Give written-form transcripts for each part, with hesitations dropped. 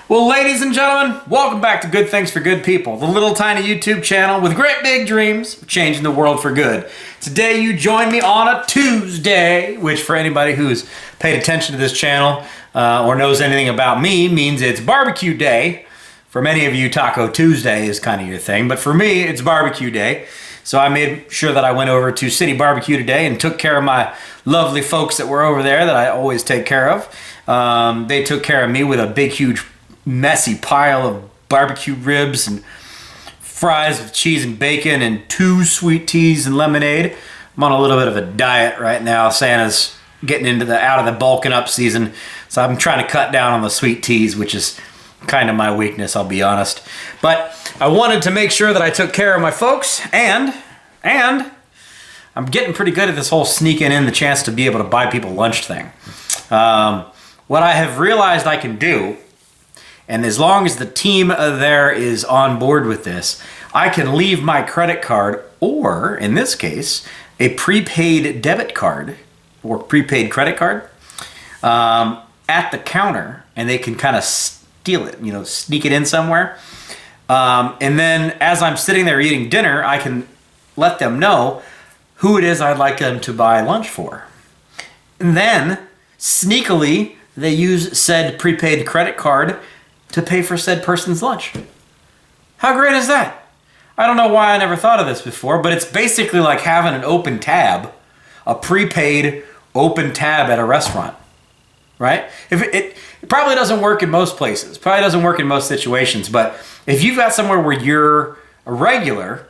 Well, ladies and gentlemen, welcome back to Good Things for Good People, the little tiny YouTube channel with great big dreams of changing the world for good. Today you join me on a Tuesday, which for anybody who's paid attention to this channel or knows anything about me means it's barbecue day. For many of you, Taco Tuesday is kind of your thing, but for me, it's barbecue day. So I made sure that I went over to City Barbecue today and took care of my lovely folks that were over there that I always take care of. They took care of me with a big, huge, messy pile of barbecue ribs and fries with cheese and bacon and 2 sweet teas and lemonade. I'm on a little bit of a diet right now. Santa's getting into out of the bulking up season, so I'm trying to cut down on the sweet teas, which is kind of my weakness, I'll be honest. But I wanted to make sure that I took care of my folks, and I'm getting pretty good at this whole sneaking in the chance to be able to buy people lunch thing. What I have realized I can do, and as long as the team there is on board with this, I can leave my credit card, or in this case, a prepaid debit card or prepaid credit card at the counter, and they can kind of steal it, sneak it in somewhere. And then as I'm sitting there eating dinner, I can let them know who it is I'd like them to buy lunch for. And then sneakily, they use said prepaid credit card to pay for said person's lunch. How great is that? I don't know why I never thought of this before, but it's basically like having an open tab, a prepaid open tab at a restaurant, right? It probably doesn't work in most places, probably doesn't work in most situations, but if you've got somewhere where you're a regular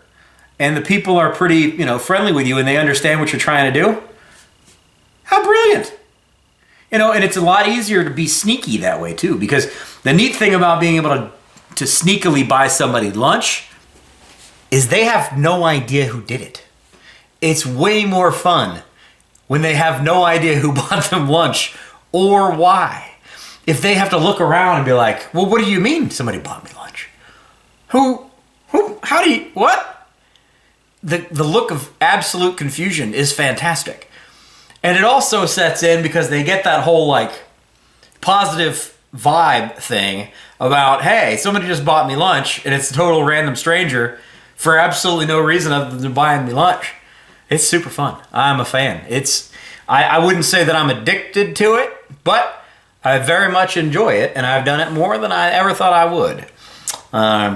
and the people are pretty, friendly with you and they understand what you're trying to do, how brilliant. And it's a lot easier to be sneaky that way too, because the neat thing about being able to sneakily buy somebody lunch is they have no idea who did it. It's way more fun when they have no idea who bought them lunch or why. If they have to look around and be like, well, what do you mean somebody bought me lunch? Who, how do you, what? The look of absolute confusion is fantastic. And it also sets in because they get that whole positive vibe thing about, hey, somebody just bought me lunch and it's a total random stranger for absolutely no reason other than buying me lunch. It's super fun. I'm a fan. I wouldn't say that I'm addicted to it, but I very much enjoy it, and I've done it more than I ever thought I would.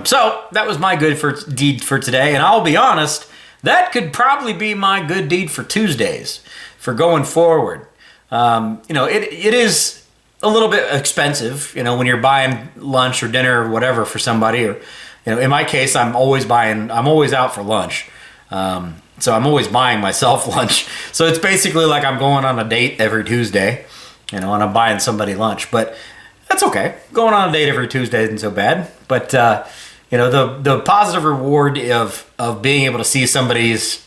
So that was my good deed for today, and I'll be honest, that could probably be my good deed for Tuesdays, for going forward. It is a little bit expensive, when you're buying lunch or dinner or whatever for somebody, or, in my case, I'm always out for lunch. So I'm always buying myself lunch. So it's basically like I'm going on a date every Tuesday, and I'm buying somebody lunch. But that's okay. Going on a date every Tuesday isn't so bad. But, the positive reward of being able to see somebody's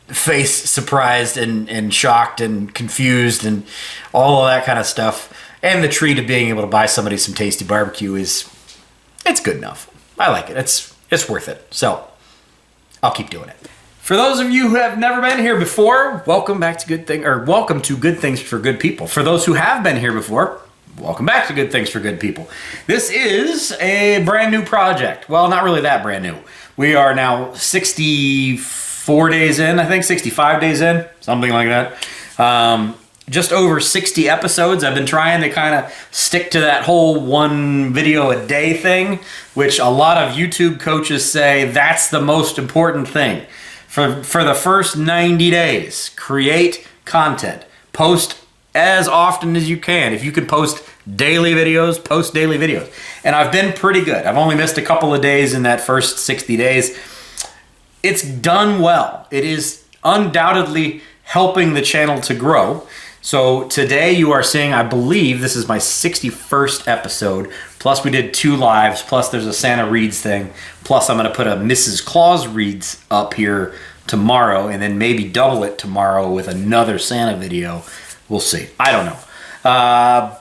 face surprised and shocked and confused and all of that kind of stuff, and the treat of being able to buy somebody some tasty barbecue it's good enough. I like it. It's worth it. So I'll keep doing it. For those of you who have never been here before, welcome to Good Things for Good People. For those who have been here before, welcome back to Good Things for Good People. This is a brand new project. Well, not really that brand new. We are now 64 days in, I think, 65 days in, something like that. Just over 60 episodes. I've been trying to kind of stick to that whole 1 video a day thing, which a lot of YouTube coaches say that's the most important thing. For the first 90 days, create content. Post as often as you can. If you can post daily videos, post daily videos. And I've been pretty good. I've only missed a couple of days in that first 60 days. It's done well. It is undoubtedly helping the channel to grow. So today you are seeing, I believe this is my 61st episode, plus we did 2 lives, plus there's a Santa Reads thing, plus I'm going to put a Mrs. Claus Reads up here tomorrow, and then maybe double it tomorrow with another Santa video. We'll see. I don't know.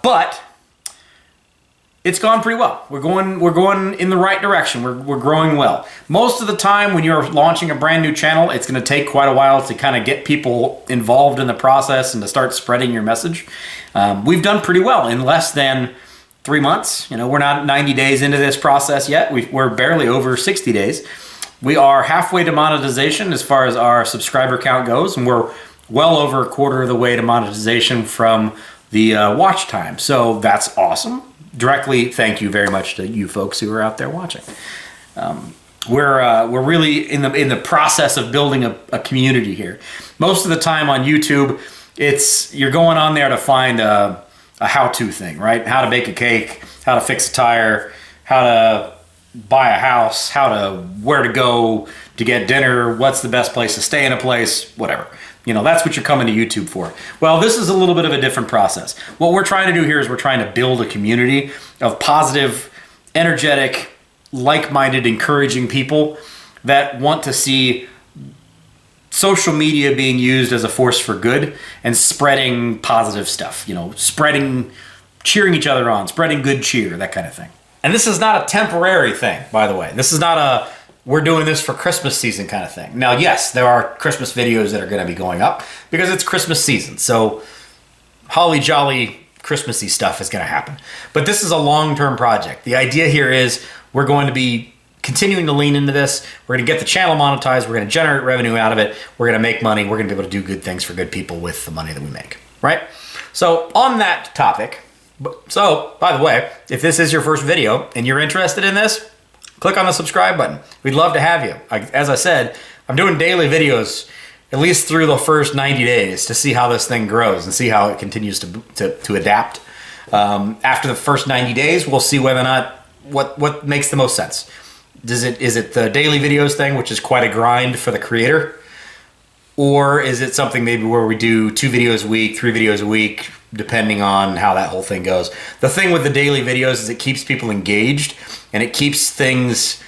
But it's gone pretty well. We're going in the right direction. We're growing well. Most of the time when you're launching a brand new channel, it's going to take quite a while to kind of get people involved in the process and to start spreading your message. We've done pretty well in less than 3 months. You know, we're not 90 days into this process yet. We're barely over 60 days. We are halfway to monetization as far as our subscriber count goes, and we're well over a quarter of the way to monetization from the watch time. So that's awesome. Directly, thank you very much to you folks who are out there watching. We're really in the process of building a community here. Most of the time on YouTube, you're going on there to find a how-to thing, right? How to bake a cake, how to fix a tire, how to buy a house, where to go to get dinner, what's the best place to stay in a place, whatever. You know, that's what you're coming to YouTube for. Well, this is a little bit of a different process. What we're trying to do here is we're trying to build a community of positive, energetic, like-minded, encouraging people that want to see social media being used as a force for good and spreading positive stuff, you know, cheering each other on, spreading good cheer, that kind of thing. And this is not a temporary thing, by the way. This is not we're doing this for Christmas season kind of thing. Now, yes, there are Christmas videos that are going to be going up because it's Christmas season. So holly jolly Christmassy stuff is going to happen. But this is a long-term project. The idea here is we're going to be continuing to lean into this. We're going to get the channel monetized. We're going to generate revenue out of it. We're going to make money. We're going to be able to do good things for good people with the money that we make, right? So on that topic, by the way, if this is your first video and you're interested in this, click on the subscribe button. We'd love to have you. As I said, I'm doing daily videos at least through the first 90 days to see how this thing grows and see how it continues to adapt. After the first 90 days, we'll see whether or not what makes the most sense. Is it the daily videos thing, which is quite a grind for the creator? Or is it something maybe where we do 2 videos a week, 3 videos a week, depending on how that whole thing goes? The thing with the daily videos is it keeps people engaged and it keeps things,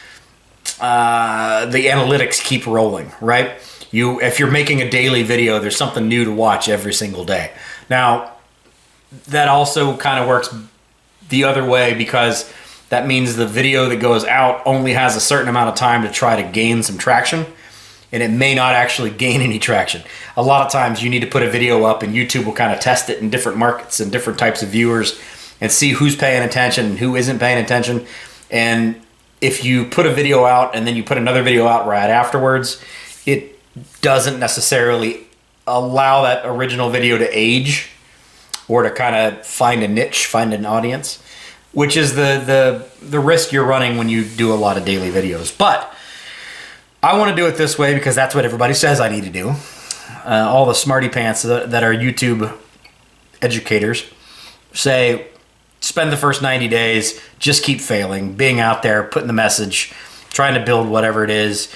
the analytics keep rolling, right? If you're making a daily video, there's something new to watch every single day. Now, that also kind of works the other way because that means the video that goes out only has a certain amount of time to try to gain some traction, and it may not actually gain any traction. A lot of times you need to put a video up and YouTube will kind of test it in different markets and different types of viewers and see who's paying attention and who isn't paying attention. And if you put a video out and then you put another video out right afterwards, it doesn't necessarily allow that original video to age or to kind of find a niche, find an audience, which is the risk you're running when you do a lot of daily videos. But I want to do it this way because that's what everybody says I need to do. All the smarty pants that are YouTube educators say, spend the first 90 days, just keep failing, being out there, putting the message, trying to build whatever it is,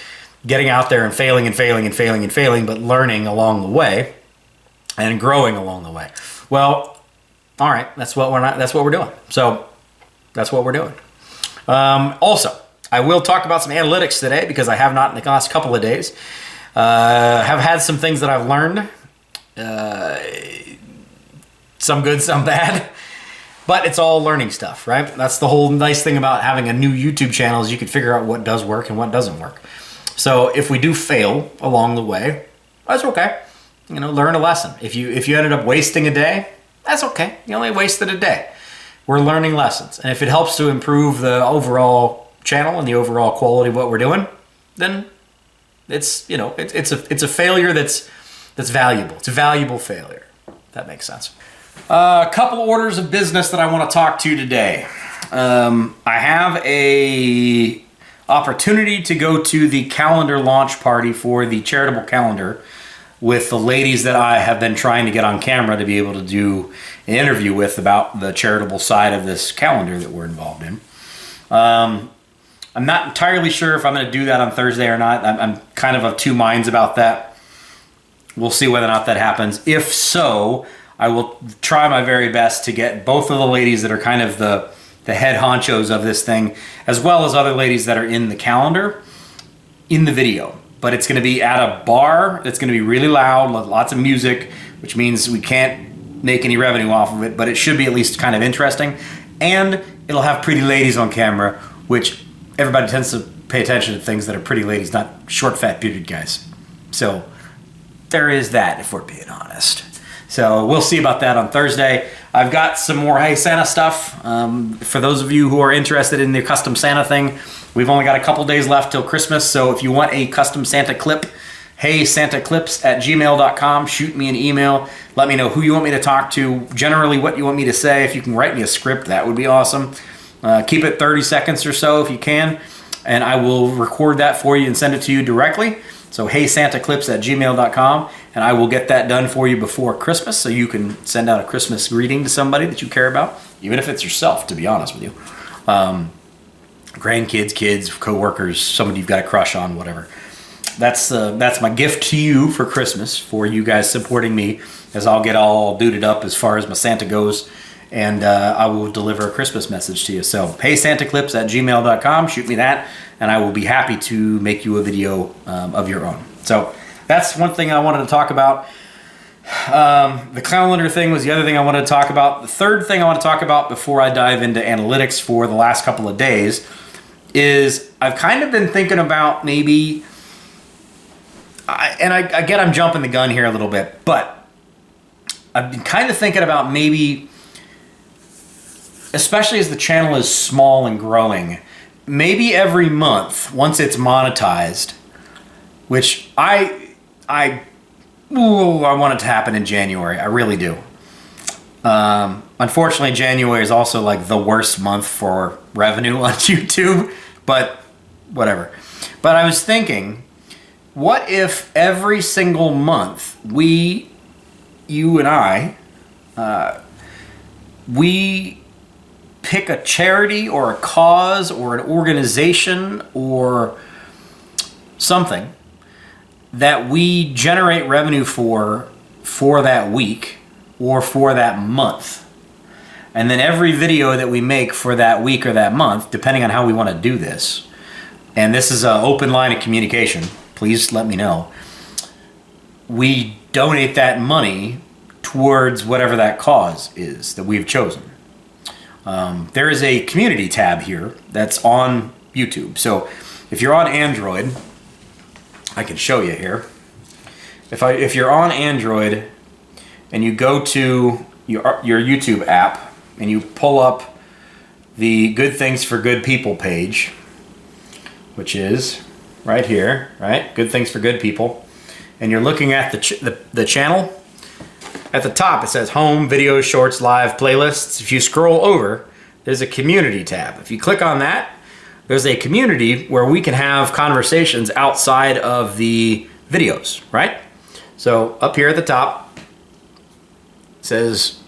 getting out there and failing and failing and failing and failing, but learning along the way and growing along the way. Well, all right, that's what we're doing. So that's what we're doing. Also, I will talk about some analytics today because I have not in the last couple of days. Have had some things that I've learned. Some good, some bad. But it's all learning stuff, right? That's the whole nice thing about having a new YouTube channel is you can figure out what does work and what doesn't work. So if we do fail along the way, that's okay. You know, learn a lesson. If you ended up wasting a day, that's okay. You only wasted a day. We're learning lessons. And if it helps to improve the overall channel and the overall quality of what we're doing, then it's a failure that's valuable. It's a valuable failure. If that makes sense. A couple orders of business that I want to talk to today. I have a opportunity to go to the calendar launch party for the charitable calendar with the ladies that I have been trying to get on camera to be able to do an interview with about the charitable side of this calendar that we're involved in. I'm not entirely sure if I'm going to do that on Thursday or not. I'm kind of two minds about that. We'll see whether or not that happens. If so, I will try my very best to get both of the ladies that are kind of the head honchos of this thing, as well as other ladies that are in the calendar, in the video. But it's going to be at a bar. It's going to be really loud, lots of music, which means we can't make any revenue off of it, but it should be at least kind of interesting. And it'll have pretty ladies on camera, which everybody tends to pay attention to things that are pretty ladies, not short, fat, bearded guys. So there is that, if we're being honest. So we'll see about that on Thursday. I've got some more Hey Santa stuff. For those of you who are interested in the custom Santa thing, we've only got a couple days left till Christmas, so if you want a custom Santa clip, heysantaclips@gmail.com. Shoot me an email. Let me know who you want me to talk to, generally what you want me to say. If you can write me a script, that would be awesome. Keep it 30 seconds or so if you can, and I will record that for you and send it to you directly. So heysantaclips@gmail.com, and I will get that done for you before Christmas, so you can send out a Christmas greeting to somebody that you care about, even if it's yourself, to be honest with you. Grandkids, kids, co-workers, somebody you've got a crush on, whatever. That's my gift to you for Christmas, for you guys supporting me, as I'll get all duded up as far as my Santa goes, and I will deliver a Christmas message to you. So heysantaclips@gmail.com, shoot me that, and I will be happy to make you a video of your own. So that's one thing I wanted to talk about. The calendar thing was the other thing I wanted to talk about. The third thing I want to talk about before I dive into analytics for the last couple of days is I've kind of been thinking about maybe, I get I'm jumping the gun here a little bit, but I've been kind of thinking about maybe, especially as the channel is small and growing, maybe every month, once it's monetized, which I want it to happen in January. I really do. Unfortunately, January is also like the worst month for revenue on YouTube, but whatever. But I was thinking, what if every single month you and I, we pick a charity or a cause or an organization or something that we generate revenue for that week or for that month. And then every video that we make for that week or that month, depending on how we want to do this, and this is an open line of communication, please let me know, we donate that money towards whatever that cause is that we've chosen. There is a community tab here that's on YouTube. So if you're on Android, I can show you here. If you're on Android and you go to your YouTube app and you pull up the Good Things for Good People page, which is right here, right? Good Things for Good People. And you're looking at the channel. At the top, it says Home, Videos, Shorts, Live, Playlists. If you scroll over, there's a Community tab. If you click on that, there's a community where we can have conversations outside of the videos, right? So up here at the top, it says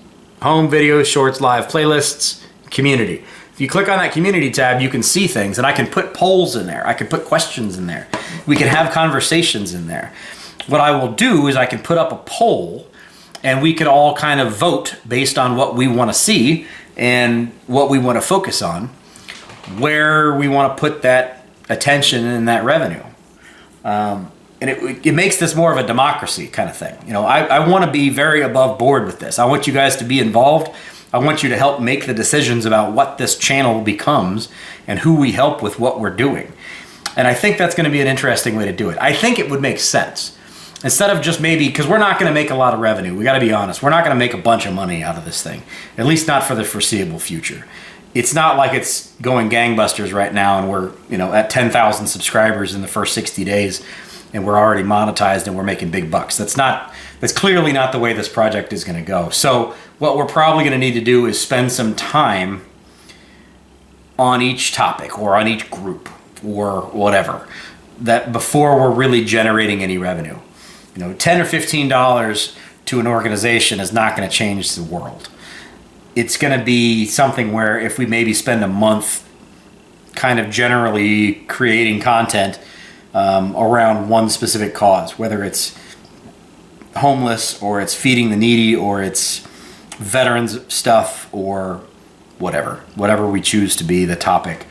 Home, Videos, Shorts, Live, Playlists, Community. If you click on that Community tab, you can see things, and I can put polls in there. I can put questions in there. We can have conversations in there. What I will do is I can put up a poll, and we can all kind of vote based on what we want to see and what we want to focus on, where we want to put that attention and that revenue. And it makes this more of a democracy kind of thing. You know, I want to be very above board with this. I want you guys to be involved. I want you to help make the decisions about what this channel becomes and who we help with what we're doing. And I think that's going to be an interesting way to do it. I think it would make sense. Instead of just maybe, because we're not going to make a lot of revenue. We got to be honest. We're not going to make a bunch of money out of this thing, at least not for the foreseeable future. It's not like it's going gangbusters right now and we're, you know, at 10,000 subscribers in the first 60 days and we're already monetized and we're making big bucks. That's clearly not the way this project is going to go. So what we're probably going to need to do is spend some time on each topic or on each group or whatever, that before we're really generating any revenue. You know, $10 or $15 to an organization is not going to change the world. It's going to be something where if we maybe spend a month kind of generally creating content around one specific cause, whether it's homeless or it's feeding the needy or it's veterans stuff or whatever we choose to be the topic.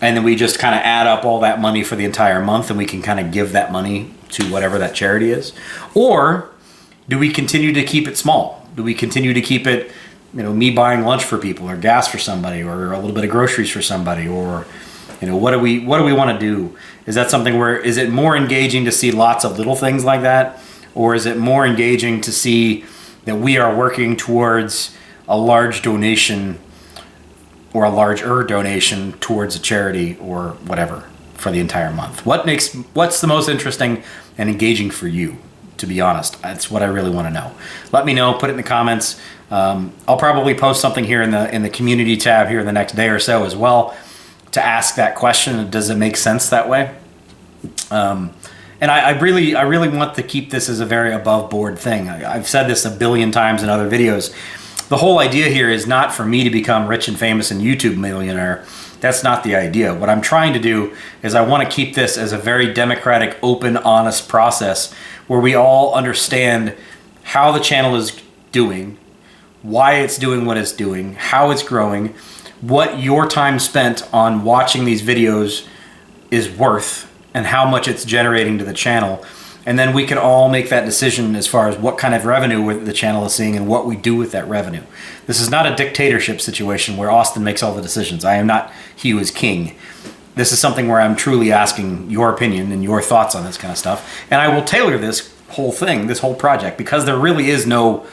And then we just kind of add up all that money for the entire month and we can kind of give that money to whatever that charity is. Or do we continue to keep it small? Do we continue to keep it, you know, me buying lunch for people or gas for somebody or a little bit of groceries for somebody, or, you know, what do we want to do? Is that something where, is it more engaging to see lots of little things like that? Or is it more engaging to see that we are working towards a large donation or a larger donation towards a charity or whatever for the entire month. What's the most interesting and engaging for you, to be honest? That's what I really want to know. Let me know, put it in the comments. I'll probably post something here in the community tab here in the next day or so as well to ask that question. Does it make sense that way? And I really want to keep this as a very above board thing. I've said this a billion times in other videos. The whole idea here is not for me to become rich and famous and YouTube millionaire. That's not the idea. What I'm trying to do is I want to keep this as a very democratic, open, honest process where we all understand how the channel is doing, why it's doing what it's doing, how it's growing, what your time spent on watching these videos is worth, and how much it's generating to the channel. And then we can all make that decision as far as what kind of revenue the channel is seeing and what we do with that revenue. This is not a dictatorship situation where Austin makes all the decisions. I am not he who is king. This is something where I'm truly asking your opinion and your thoughts on this kind of stuff. And I will tailor this whole thing, this whole project, because there really is no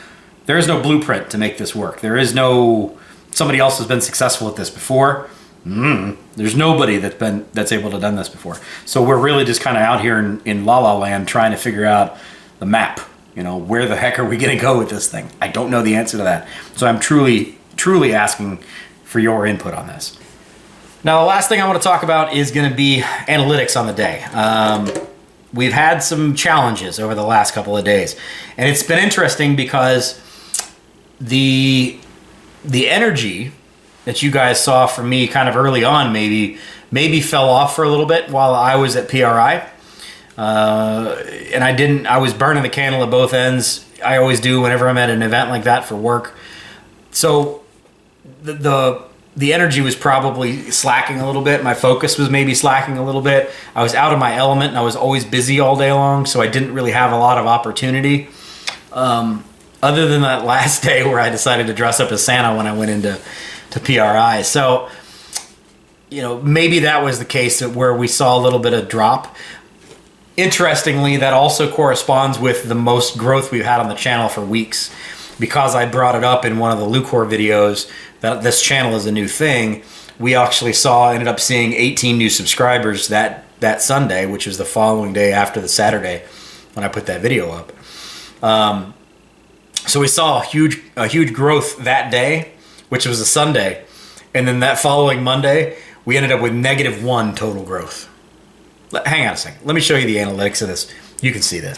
blueprint to make this work. There is no, somebody else has been successful at this before. There's nobody that's able to done this before. So we're really just kind of out here in La La Land trying to figure out the map. You know, where the heck are we going to go with this thing? I don't know the answer to that. So I'm truly asking for your input on this. Now, the last thing I want to talk about is going to be analytics on the day. We've had some challenges over the last couple of days, and it's been interesting because the energy that you guys saw from me kind of early on maybe fell off for a little bit while I was at PRI. And I was burning the candle at both ends. I always do whenever I'm at an event like that for work. So the energy was probably slacking a little bit. My focus was maybe slacking a little bit. I was out of my element and I was always busy all day long, so I didn't really have a lot of opportunity. Other than that last day where I decided to dress up as Santa when I went into PRI. So, you know, maybe that was the case where we saw a little bit of drop. Interestingly, that also corresponds with the most growth we've had on the channel for weeks. Because I brought it up in one of the Lucor videos that this channel is a new thing, we actually ended up seeing 18 new subscribers that Sunday, which was the following day after the Saturday when I put that video up. So we saw a huge growth that day, which was a Sunday. And then that following Monday, we ended up with -1 total growth. Hang on a second. Let me show you the analytics of this. You can see this.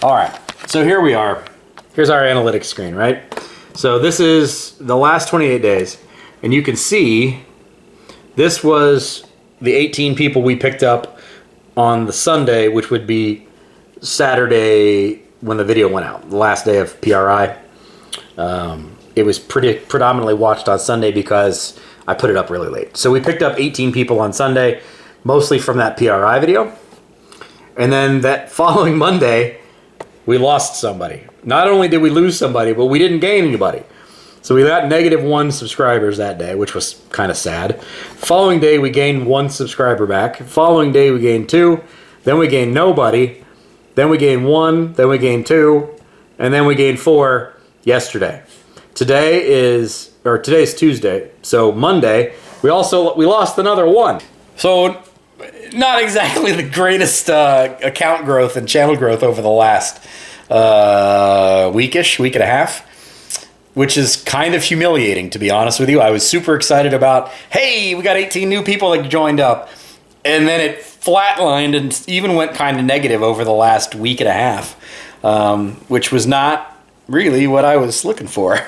All right. So here we are. Here's our analytics screen, right? So this is the last 28 days. And you can see this was the 18 people we picked up on the Sunday, which would be Saturday when the video went out, the last day of PRI. It was predominantly watched on Sunday because I put it up really late. So we picked up 18 people on Sunday, mostly from that PRI video. And then that following Monday, we lost somebody. Not only did we lose somebody, but we didn't gain anybody. So we got -1 subscribers that day, which was kind of sad. Following day, we gained 1 subscriber back. Following day, we gained 2. Then we gained nobody. Then we gained 1. Then we gained 2. And then we gained 4 yesterday. Today's Tuesday, so Monday, we lost another 1. So not exactly the greatest account growth and channel growth over the last week and a half, which is kind of humiliating, to be honest with you. I was super excited about, hey, we got 18 new people that joined up, and then it flatlined and even went kind of negative over the last week and a half, which was not really what I was looking for.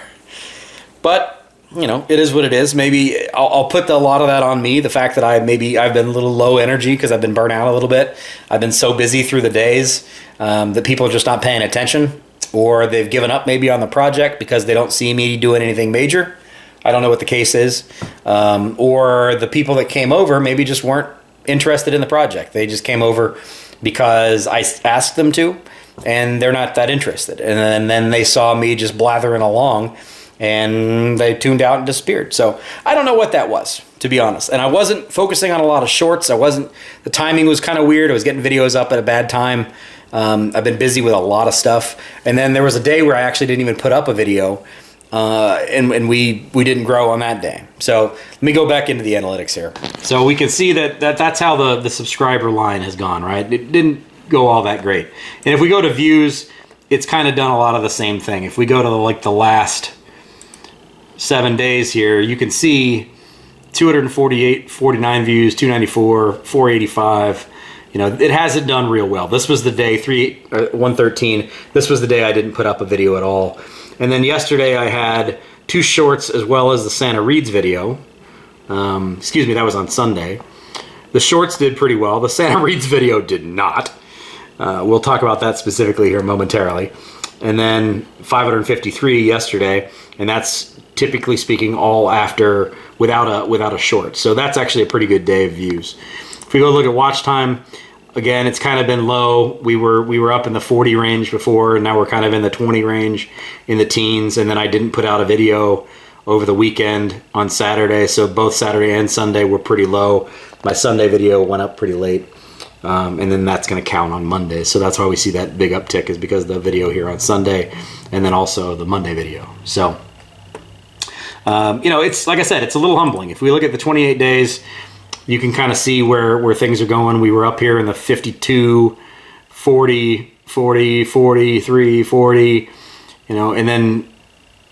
But, you know, it is what it is. Maybe I'll put a lot of that on me. The fact that I've been a little low energy because I've been burnt out a little bit. I've been so busy through the days that people are just not paying attention, or they've given up maybe on the project because they don't see me doing anything major. I don't know what the case is. Or the people that came over maybe just weren't interested in the project. They just came over because I asked them to, and they're not that interested. And then they saw me just blathering along, and they tuned out and disappeared. So I don't know what that was, to be honest. And I wasn't focusing on a lot of shorts. The timing was kind of weird. I was getting videos up at a bad time. I've been busy with a lot of stuff. And then there was a day where I actually didn't even put up a video. and we didn't grow on that day. So let me go back into the analytics here. So we can see that's how the subscriber line has gone, right? It didn't go all that great. And if we go to views, it's kind of done a lot of the same thing. If we go to like the last 7 days here, you can see 248, 49 views, 294, 485. You know, it hasn't done real well. This was the day 113. This was the day I didn't put up a video at all. And then yesterday I had 2 shorts as well as the Santa Reads video. Excuse me, that was on Sunday. The shorts did pretty well. The Santa Reads video did not. We'll talk about that specifically here momentarily. And then 553 yesterday, and that's typically speaking all after without a short. So that's actually a pretty good day of views. If we go look at watch time, again, it's kind of been low. We were up in the 40 range before, and now we're kind of in the 20 range, in the teens. And then I didn't put out a video over the weekend on Saturday, so both Saturday and Sunday were pretty low. My Sunday video went up pretty late, and then that's going to count on Monday. So that's why we see that big uptick, is because of the video here on Sunday, and then also the Monday video. So, you know, it's like I said, it's a little humbling. If we look at the 28 days, you can kind of see where things are going. We were up here in the 52, 40, 40, 43, 40, you know, and then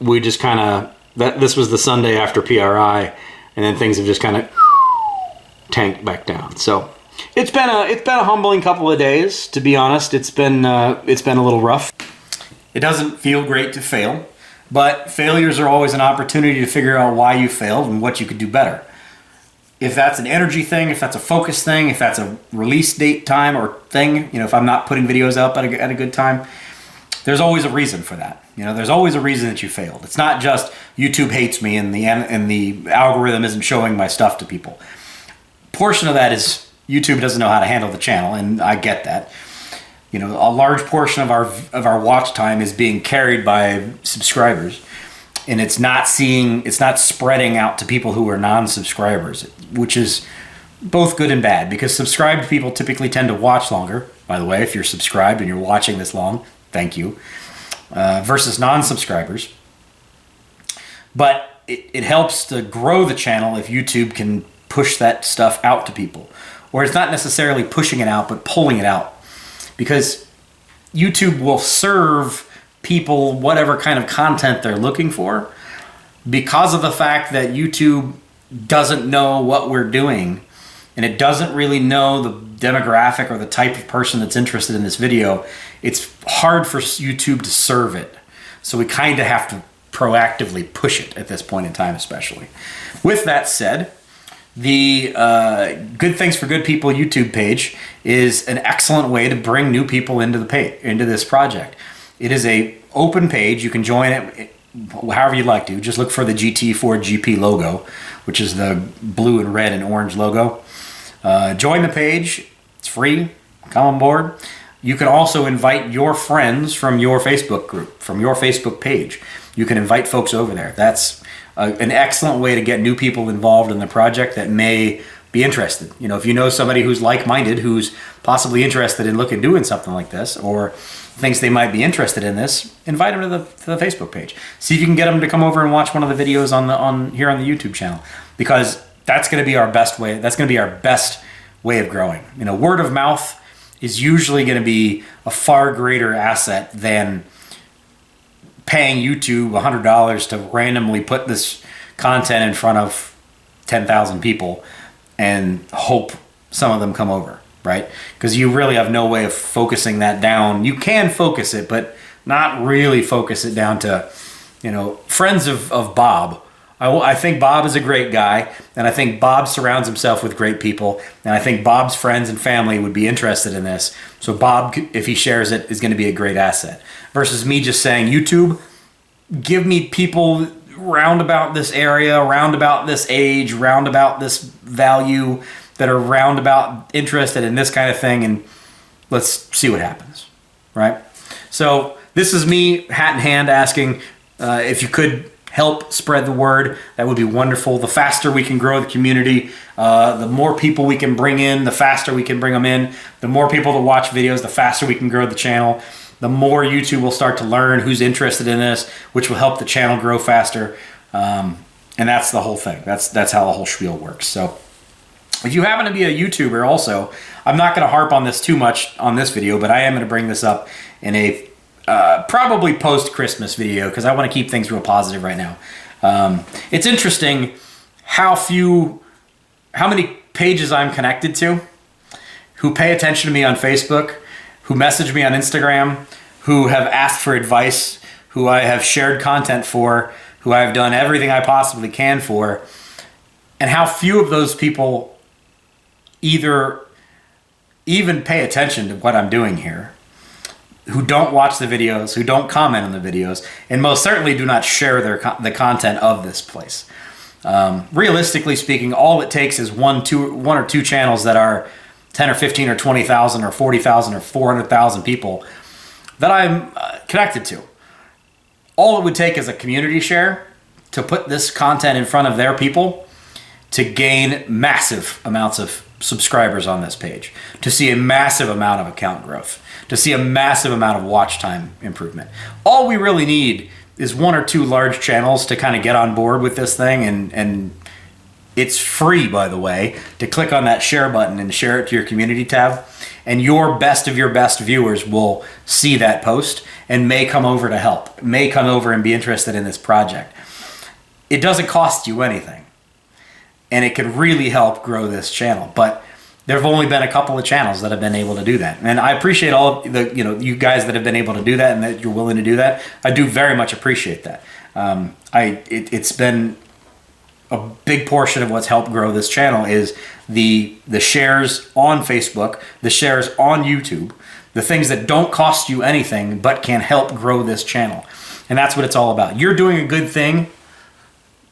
we just kind of, this was the Sunday after PRI, and then things have just kind of tanked back down. So it's been a humbling couple of days, to be honest. It's been a little rough. It doesn't feel great to fail, but failures are always an opportunity to figure out why you failed and what you could do better. If that's an energy thing, if that's a focus thing, if that's a release date time or thing, you know, if I'm not putting videos up at a good time, there's always a reason for that. You know, there's always a reason that you failed. It's not just YouTube hates me and the algorithm isn't showing my stuff to people. Portion of that is YouTube doesn't know how to handle the channel, and I get that. You know, a large portion of our watch time is being carried by subscribers. And it's not spreading out to people who are non-subscribers, which is both good and bad, because subscribed people typically tend to watch longer. By the way, if you're subscribed and you're watching this long, thank you, versus non-subscribers. But it helps to grow the channel if YouTube can push that stuff out to people. Or it's not necessarily pushing it out, but pulling it out. Because YouTube will serve people whatever kind of content they're looking for, because of the fact that YouTube doesn't know what we're doing, and it doesn't really know the demographic or the type of person that's interested in this video. It's hard for YouTube to serve it. So we kind of have to proactively push it at this point in time, especially. With that said, the Good Things for Good People YouTube page is an excellent way to bring new people into this project. It is a open page. You can join it however you'd like to. Just look for the GT4GP logo, which is the blue and red and orange logo. Join the page. It's free. Come on board. You can also invite your friends from your Facebook group, from your Facebook page. You can invite folks over there. That's an excellent way to get new people involved in the project that may be interested. You know, if you know somebody who's like-minded, who's possibly interested in doing something like this, or thinks they might be interested in this, invite them to the Facebook page. See if you can get them to come over and watch one of the videos here on the YouTube channel, because that's going to be our best way. That's going to be our best way of growing. You know, word of mouth is usually going to be a far greater asset than paying YouTube $100 to randomly put this content in front of 10,000 people and hope some of them come over, right? Because you really have no way of focusing that down. You can focus it, but not really focus it down to, you know, friends of Bob. I think Bob is a great guy, and I think Bob surrounds himself with great people, and I think Bob's friends and family would be interested in this. So Bob, if he shares it, is going to be a great asset. Versus me just saying, YouTube, give me people round about this area, round about this age, round about this value, that are round about interested in this kind of thing, and let's see what happens, right? So this is me, hat in hand, asking if you could help spread the word. That would be wonderful. The faster we can grow the community, the more people we can bring in, the faster we can bring them in. The more people that watch videos, the faster we can grow the channel. the more YouTube will start to learn who's interested in this, which will help the channel grow faster. And that's the whole thing. That's how the whole spiel works. So if you happen to be a YouTuber also, I'm not going to harp on this too much on this video, but I am going to bring this up in a probably post-Christmas video because I want to keep things real positive right now. It's interesting how many pages I'm connected to who pay attention to me on Facebook, who message me on Instagram, who have asked for advice, who I have shared content for, who I've done everything I possibly can for, and how few of those people either even pay attention to what I'm doing here, who don't watch the videos, who don't comment on the videos, and most certainly do not share the content of this place. Realistically speaking, all it takes is one or two channels that are 10 or 15 or 20,000 or 40,000 or 400,000 people that I'm connected to. All it would take is a community share to put this content in front of their people to gain massive amounts of subscribers on this page, to see a massive amount of account growth, to see a massive amount of watch time improvement. All we really need is one or two large channels to kind of get on board with this thing, and it's free, by the way, to click on that share button and share it to your community tab, and your best of your best viewers will see that post and may come over to help, may come over and be interested in this project. It doesn't cost you anything, and it can really help grow this channel. But there have only been a couple of channels that have been able to do that, and I appreciate all of the you guys that have been able to do that and that you're willing to do that. I do very much appreciate that. It's been a big portion of what's helped grow this channel is the shares on Facebook, the shares on YouTube, the things that don't cost you anything but can help grow this channel, and that's what it's all about. You're doing a good thing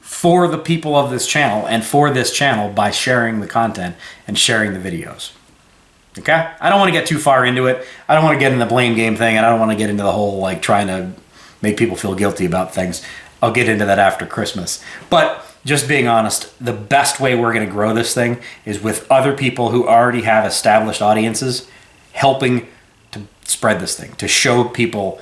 for the people of this channel and for this channel by sharing the content and sharing the videos. Okay? I don't want to get too far into it. I don't want to get in the blame game thing, and I don't want to get into the whole like trying to make people feel guilty about things. I'll get into that after Christmas. But just being honest, the best way we're going to grow this thing is with other people who already have established audiences helping to spread this thing, to show people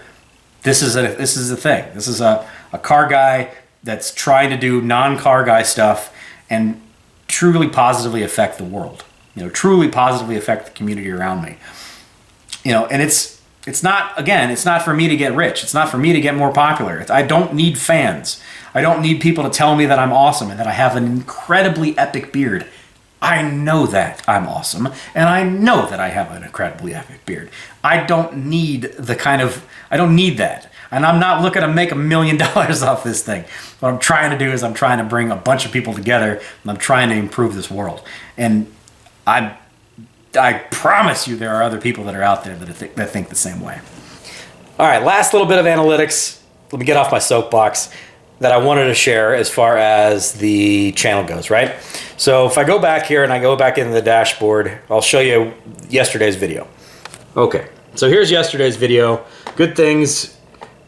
this is a thing. This is a car guy that's trying to do non-car guy stuff and truly positively affect the world. Truly positively affect the community around me. And it's not for me to get rich. It's not for me to get more popular. I don't need fans. I don't need people to tell me that I'm awesome and that I have an incredibly epic beard. I know that I'm awesome, and I know that I have an incredibly epic beard. I don't need that. And I'm not looking to make $1 million off this thing. What I'm trying to do is I'm trying to bring a bunch of people together, and I'm trying to improve this world. And I promise you there are other people that are out there that think the same way. All right, last little bit of analytics. Let me get off my soapbox that I wanted to share as far as the channel goes, right? So if I go back here and I go back into the dashboard, I'll show you yesterday's video. Okay, so here's yesterday's video. Good things,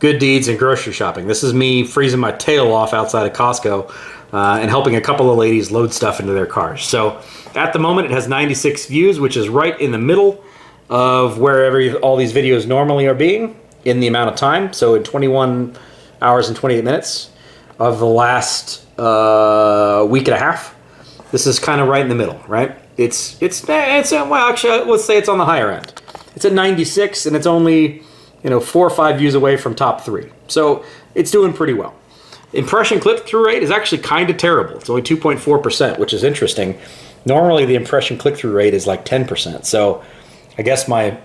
good deeds, and grocery shopping. This is me freezing my tail off outside of Costco and helping a couple of ladies load stuff into their cars. So at the moment, it has 96 views, which is right in the middle of wherever all these videos normally are being in the amount of time. So in 21 hours and 28 minutes of the last week and a half, this is kind of right in the middle, right? Well, actually, let's say it's on the higher end. It's at 96, and it's only 4 or 5 views away from top 3. So it's doing pretty well. Impression click-through rate is actually kind of terrible. It's only 2.4%, which is interesting. Normally, the impression click-through rate is like 10%. So I guess my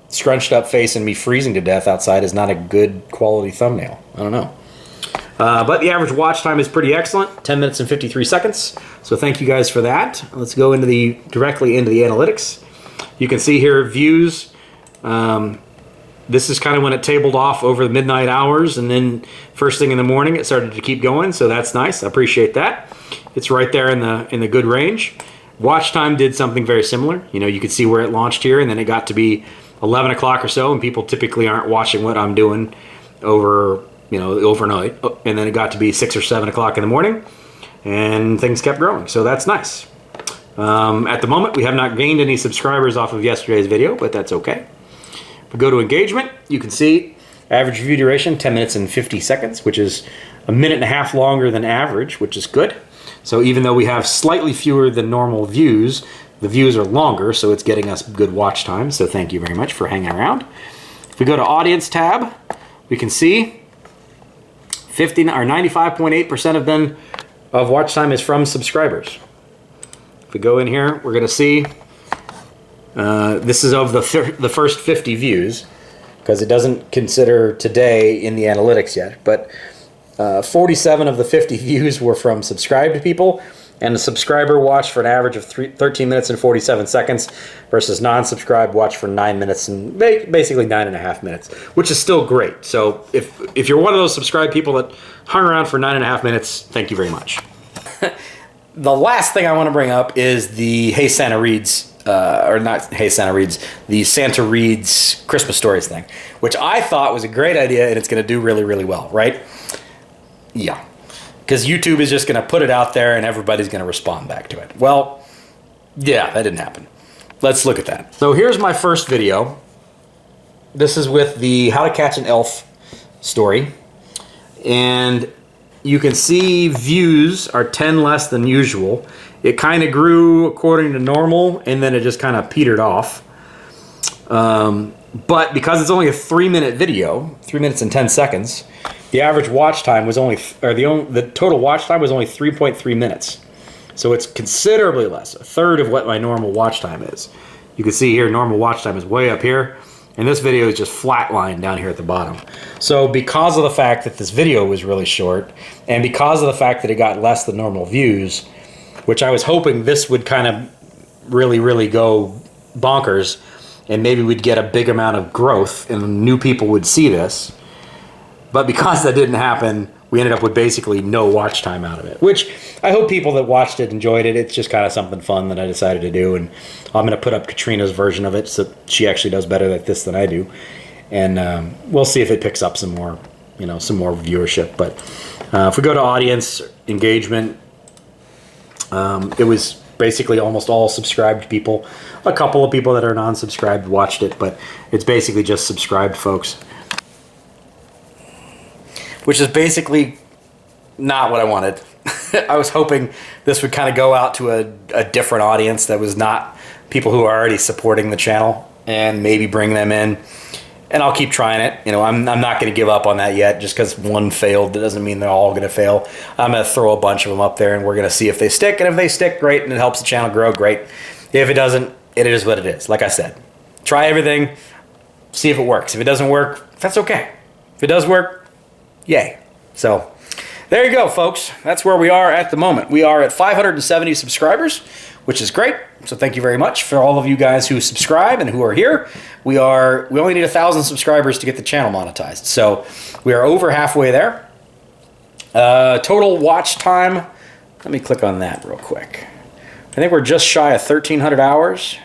scrunched up face and me freezing to death outside is not a good quality thumbnail. I don't know. But the average watch time is pretty excellent, 10 minutes and 53 seconds. So thank you guys for that. Let's go directly into the analytics. You can see here views. This is kind of when it tabled off over the midnight hours, and then first thing in the morning it started to keep going, so that's nice. I appreciate that. It's right there in the good range. Watch time did something very similar. You could see where it launched here, and then it got to be 11 o'clock or so, and people typically aren't watching what I'm doing overnight. And then it got to be 6 or 7 o'clock in the morning, and things kept growing, so that's nice. At the moment, we have not gained any subscribers off of yesterday's video, but that's okay. we go to engagement, you can see average view duration, 10 minutes and 50 seconds, which is a minute and a half longer than average, which is good. So even though we have slightly fewer than normal views, the views are longer, so it's getting us good watch time. So thank you very much for hanging around. If we go to audience tab, we can see 95.8% of watch time is from subscribers. If we go in here, we're going to see this is of the first 50 views, because it doesn't consider today in the analytics yet, but 47 of the 50 views were from subscribed people, and the subscriber watched for an average of 13 minutes and 47 seconds versus non-subscribed watched for 9 minutes and basically 9.5 minutes, which is still great. So if you're one of those subscribed people that hung around for 9.5 minutes, thank you very much. The last thing I want to bring up is the Hey Santa Reads, or not Hey Santa Reads, the Santa Reads Christmas Stories thing, which I thought was a great idea and it's going to do really, really well, right? Yeah. Because YouTube is just going to put it out there and everybody's going to respond back to it. Well, yeah, that didn't happen. Let's look at that. So here's my first video. This is with the How to Catch an Elf story. And you can see views are 10 less than usual. It kind of grew according to normal and then it just kind of petered off. But because it's only a 3-minute video, 3 minutes and 10 seconds, the average watch time was only, the total watch time was only 3.3 minutes. So it's considerably less, a third of what my normal watch time is. You can see here, normal watch time is way up here, and this video is just flatlined down here at the bottom. So because of the fact that this video was really short, and because of the fact that it got less than normal views, which I was hoping this would kind of really, really go bonkers, and maybe we'd get a big amount of growth and new people would see this. But because that didn't happen, we ended up with basically no watch time out of it, which I hope people that watched it enjoyed it. It's just kind of something fun that I decided to do, and I'm going to put up Katrina's version of it so she actually does better at this than I do. And we'll see if it picks up some more, some more viewership. But if we go to audience engagement, it was basically almost all subscribed people. A couple of people that are non-subscribed watched it, but it's basically just subscribed folks. Which is basically not what I wanted. I was hoping this would kind of go out to a different audience that was not people who are already supporting the channel, and maybe bring them in. And I'll keep trying it. I'm not going to give up on that yet. Just because one failed, that doesn't mean they're all going to fail. I'm going to throw a bunch of them up there, and we're going to see if they stick. And if they stick, great, and it helps the channel grow, great. If it doesn't, it is what it is. Like I said, try everything, see if it works. If it doesn't work, that's okay. If it does work, yay. So there you go, folks. That's where we are at the moment. We are at 570 subscribers, which is great. So thank you very much for all of you guys who subscribe and who are here. We only need 1,000 subscribers to get the channel monetized. So we are over halfway there. Total watch time. Let me click on that real quick. I think we're just shy of 1,300 hours.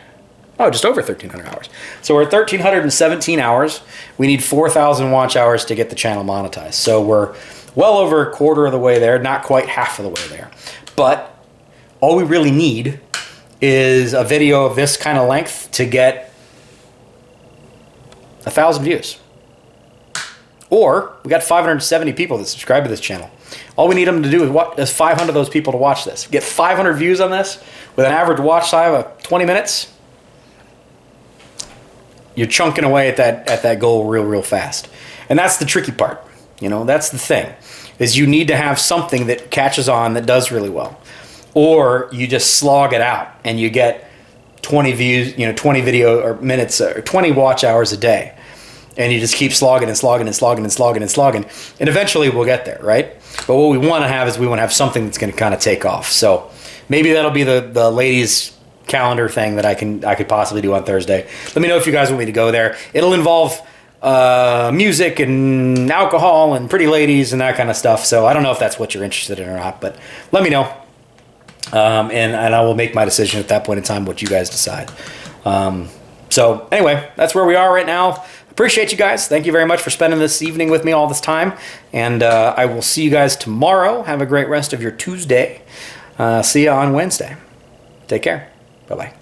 Oh, just over 1,300 hours. So we're at 1,317 hours. We need 4,000 watch hours to get the channel monetized. So we're well over a quarter of the way there, not quite half of the way there. But all we really need is a video of this kind of length to get 1,000 views. Or we got 570 people that subscribe to this channel. All we need them to do is 500 of those people to watch this. Get 500 views on this with an average watch time of 20 minutes. You're chunking away at that goal real fast. And that's the tricky part. That's the thing, is you need to have something that catches on, that does really well. Or you just slog it out and you get 20 views, 20 video or minutes or 20 watch hours a day. And you just keep slogging and slogging and slogging and slogging and slogging. And eventually we'll get there, right? But what we want to have is we want to have something that's going to kind of take off. So maybe that'll be the ladies' calendar thing that I could possibly do on Thursday. Let me know if you guys want me to go there. It'll involve music and alcohol and pretty ladies and that kind of stuff. So I don't know if that's what you're interested in or not, but let me know. And I will make my decision at that point in time what you guys decide. So anyway, that's where we are right now. Appreciate you guys. Thank you very much for spending this evening with me all this time. And I will see you guys tomorrow. Have a great rest of your Tuesday. See you on Wednesday. Take care. Bye-bye.